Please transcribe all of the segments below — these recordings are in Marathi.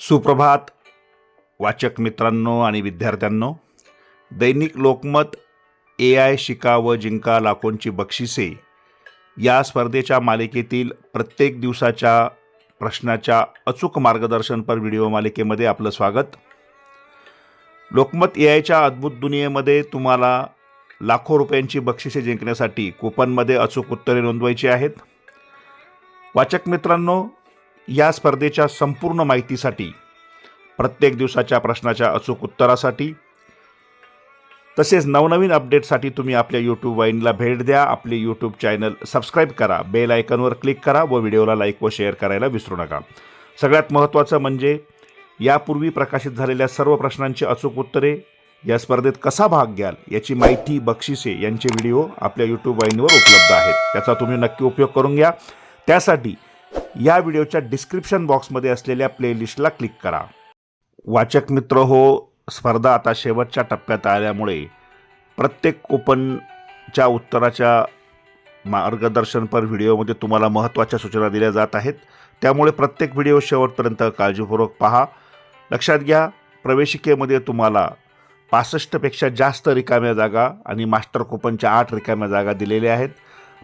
सुप्रभात वाचक मित्रांनो आणि विद्यार्थ्यांनो, दैनिक लोकमत AI शिका व जिंका लाखोंची बक्षिसे या स्पर्धेच्या मालिकेतील प्रत्येक दिवसाच्या प्रश्नाच्या अचूक मार्गदर्शनपर व्हिडिओ मालिकेमध्ये आपलं स्वागत। लोकमत AIच्या अद्भुत दुनियेमध्ये तुम्हाला लाखो रुपयांची बक्षिसे जिंकण्यासाठी कूपनमध्ये अचूक उत्तरे नोंदवायची आहेत। वाचक मित्रांनो, या स्पर्धेच्या संपूर्ण माहितीसाठी, प्रत्येक दिवसाच्या प्रश्नाच्या अचूक उत्तरासाठी तसेच नवनवीन अपडेटसाठी तुम्ही आपल्या YouTube वाहिनीला भेट द्या। आपले YouTube चॅनल सबस्क्राइब करा, बेल आयकॉनवर क्लिक करा व व्हिडिओला लाईक व शेअर करायला विसरू नका। सगळ्यात महत्त्वाचं म्हणजे यापूर्वी प्रकाशित झालेल्या सर्व प्रश्नांची अचूक उत्तरे, या स्पर्धेत कसा भाग घ्याल याची माहिती, बक्षिसे यांचे व्हिडिओ आपल्या YouTube वाहिनीवर उपलब्ध आहेत। त्याचा तुम्ही नक्की उपयोग करून घ्या। त्यासाठी या व्हिडिओच्या डिस्क्रिप्शन बॉक्समध्ये असलेल्या प्लेलिस्टला क्लिक करा। वाचक मित्र हो, स्पर्धा आता शेवटच्या टप्प्यात आल्यामुळे प्रत्येक कूपनच्या उत्तराच्या मार्गदर्शनपर व्हिडिओमध्ये तुम्हाला महत्त्वाच्या सूचना दिल्या जात आहेत। त्यामुळे प्रत्येक व्हिडिओ शेवटपर्यंत काळजीपूर्वक पहा। लक्षात घ्या, प्रवेशिकेमध्ये तुम्हाला 65 पेक्षा जास्त रिकाम्या जागा आणि मास्टर कूपनच्या 8 रिकाम्या जागा दिलेल्या आहेत।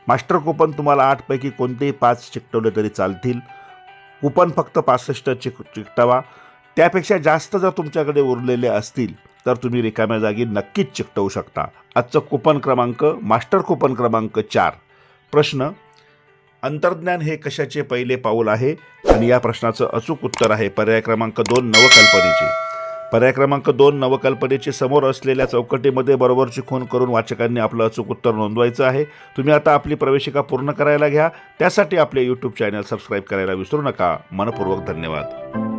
मास्टर कूपन तुम्हाला 8 पैकी कोणतेही 5 चिकटवले तरी चालतील। कूपन फक्त 65 चिकटवा। त्यापेक्षा जास्त जर तुमच्याकडे उरलेले असतील तर तुम्ही रिकाम्या जागी नक्कीच चिकटवू शकता। आजचं कूपन क्रमांक, मास्टर कूपन क्रमांक 4। प्रश्न: अंतर्ज्ञान हे कशाचे पहिले पाऊल आहे? आणि या प्रश्नाचं अचूक उत्तर आहे पर्याय क्रमांक 2, नवकल्पनेचे। पर्याय क्रमांक 2, नवकल्पनेचे समोर असलेल्या चौकटीमध्ये बरोबरची खूण करून वाचकांनी आपलं अचूक उत्तर नोंदवायचं आहे। तुम्ही आता आपली प्रवेशिका पूर्ण करायला घ्या। त्यासाठी आपले YouTube चॅनल सबस्क्राइब करायला विसरू नका। मनपूर्वक धन्यवाद।